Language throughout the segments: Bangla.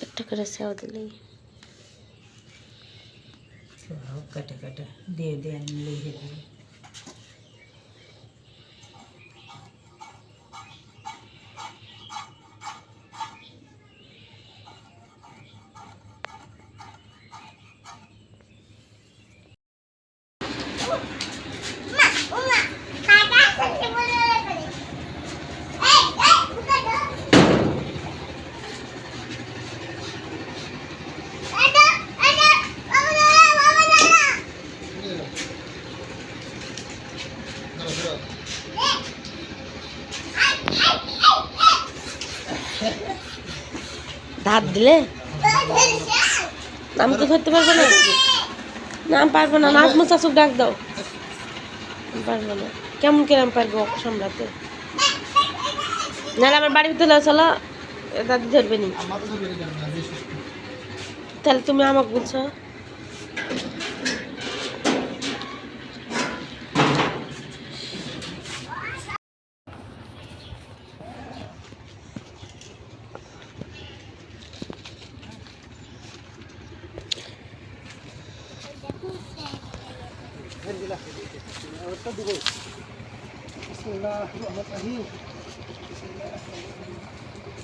একটা করে সেও দিলেই কাটে কাটে দিয়ে দিয়ে আমি লিখে দিই। ধার দিলে আমি তো ধরতে পারবো না। না আমি পারবো না। নাজমুল চাচুক ডাক দাও। পারবো না। কেমন কিরম পারবো সামলাতে? নাহলে আমার বাড়ির ভিতরে চলো, দাদি ধরবে নি। তাহলে তুমি আমাকে বলছো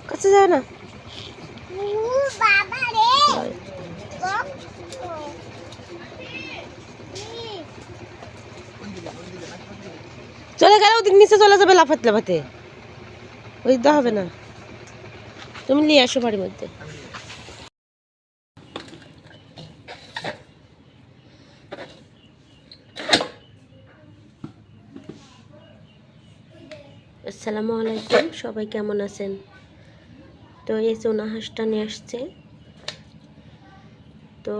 কাছে যাও না। চলে গেলে ওদিক নিচে চলে যাবে লাফাতে লাফাতে। ওই তো হবে না। তুমি নিয়ে আসো বাড়ির মধ্যে। আসসালামু আলাইকুম, সবাই কেমন আছেন? তো এই চুনা হাঁসটা নিয়ে আসছে, তো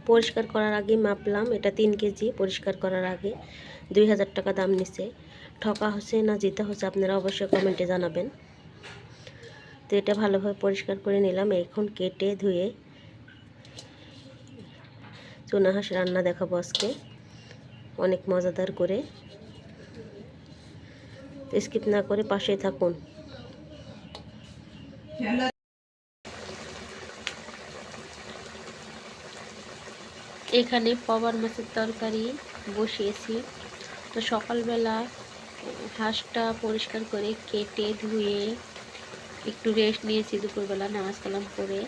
পরিষ্কার করার আগে মাপলাম, এটা 3 কেজি। পরিষ্কার করার আগে 2000 টাকা দাম নিছে। ঠকা হচ্ছে না জিতা হচ্ছে আপনারা অবশ্যই কমেন্টে জানাবেন। তো এটা ভালোভাবে পরিষ্কার করে নিলাম। এখন কেটে ধুয়ে চুনা হাঁস রান্না দেখাবো আজকে, অনেক মজাদার করে। স্কিপ না করে পাশে থাকুন। এখানে পবার মাছের তরকারি বসিয়েছি। তো সকালবেলা হাঁসটা পরিষ্কার করে কেটে ধুয়ে একটু রেস্ট নিয়েছি, দুপুরবেলা নামাজ কালাম করে।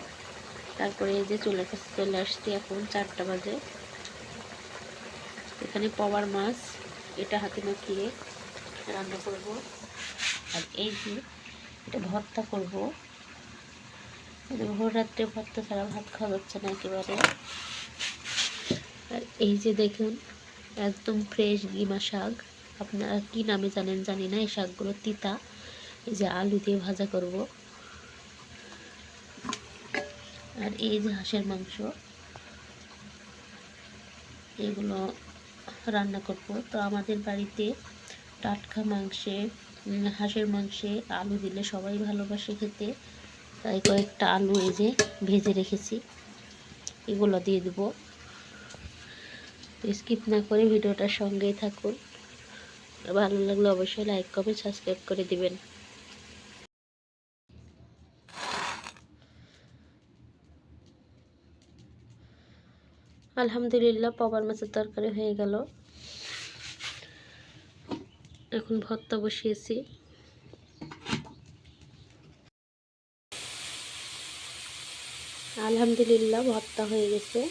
তারপরে এই যে চুলার কাছে চলে আসছি, এখন 4টা বাজে। এখানে পবার মাছ, এটা হাতে মাখিয়ে রান্না করব। আর এই যে এটা ভর্তা করব। ভোর রাত্রে ভর্তা ছাড়া ভাত খাওয়া যাচ্ছে না একেবারে। আর এই যে দেখুন, একদম ফ্রেশ গিমা শাক। আপনারা কি নামে জানেন জানি না, এই শাকগুলো তিতা। এই যে আলু দিয়ে ভাজা করব। আর এই যে হাঁসের মাংস, এগুলো রান্না করব। তো আমাদের বাড়িতে টাটকা মাংসে, হাঁসের মাংসে আলু দিলে সবাই ভালোবাসে খেতে। তাই কয়েকটা আলু এই যে ভেজে রেখেছি, এগুলো দিয়ে দেব। তো স্কিপ না করে ভিডিওটার সঙ্গেই থাকুন। ভালো লাগলে অবশ্যই লাইক কমেন্ট সাবস্ক্রাইব করে দিবেন। আলহামদুলিল্লাহ, পবার মাছের তরকারি হয়ে গেল। এখন ভর্তা বসিয়েছি। আলহামদুলিল্লাহ, ভর্তা হয়ে গেছে।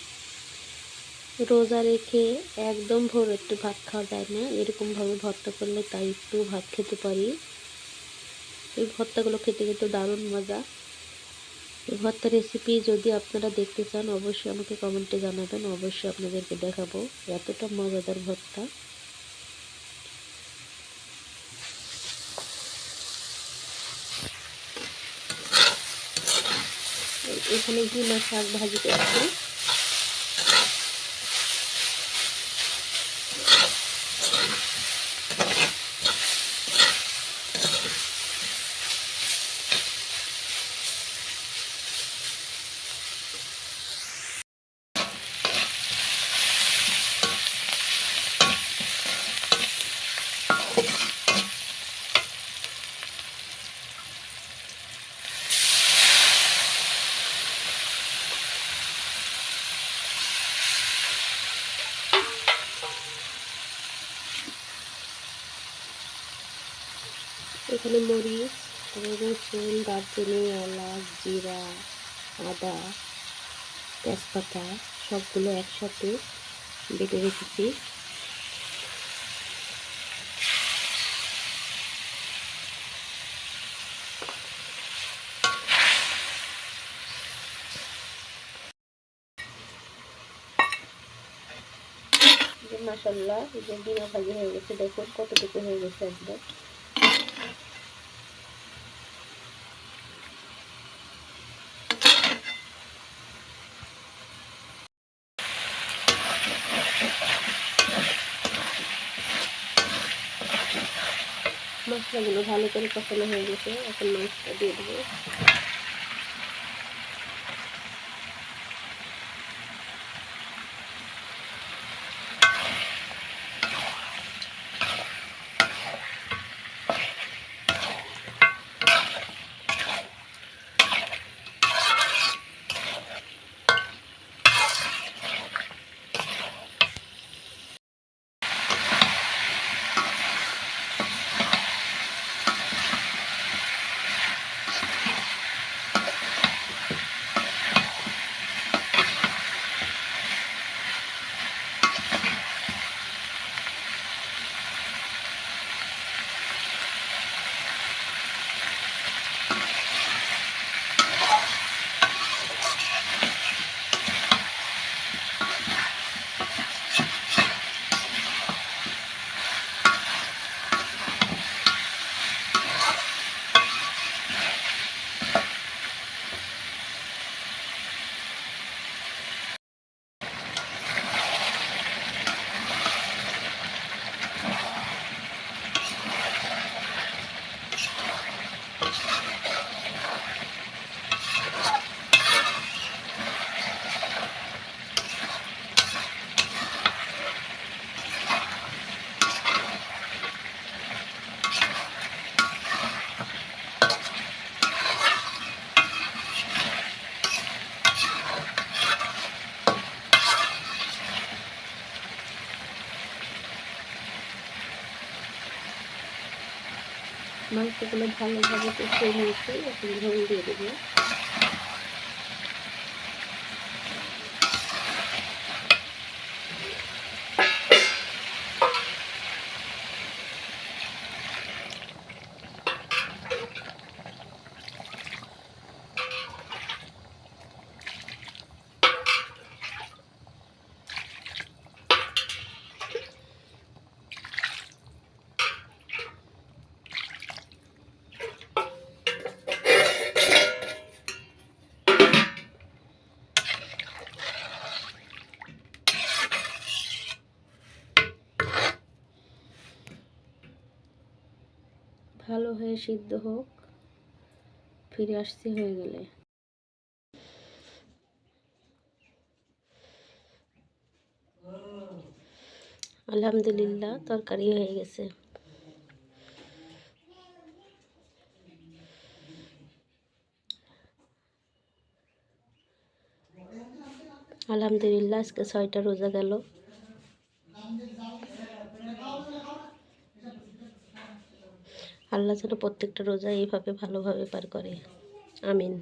রোজা রেখে একদম ভোর একটু ভাত খাওয়া যায় না, এরকমভাবে ভর্তা করলে তাই একটু ভাত খেতে পারি। এই ভর্তাগুলো খেতে খেতে দারুণ মজা। এই ভর্তা রেসিপি যদি আপনারা দেখতে চান অবশ্যই আমাকে কমেন্টে জানাবেন, অবশ্যই আপনাদেরকে দেখাবো। এতটা মজাদার ভর্তা। এখানে গিমা শাক ভাজি করছি। এখানে মরিচ, রসুন, দারচিনি, এলাচ, জিরা, আদা, তেজপাতা সবগুলো একসাথে বেটে রেখেছি। মাশাআল্লাহ, এই যে ডিমা ভাজি হয়ে গেছে, দেখুন কতটুকু হয়ে গেছে একদম। মশলাগুলো ভালো করে কষানো হয়ে গেছে, এখন মাছটা দিয়ে দেবো। মাংসগুলো ভালোভাবে কষিয়ে নিয়েছি, এখন ঝোল দিয়ে দেবো। ভালো হয়ে সিদ্ধ হোক, ফিরে আসছি হয়ে গেলে। আলহামদুলিল্লাহ, তরকারি হয়ে গেছে। আলহামদুলিল্লাহ, আজকে 6টা রোজা গেল। আল্লাহ যেন প্রত্যেকটা রোজা এইভাবে ভালোভাবে পার করে। আমিন।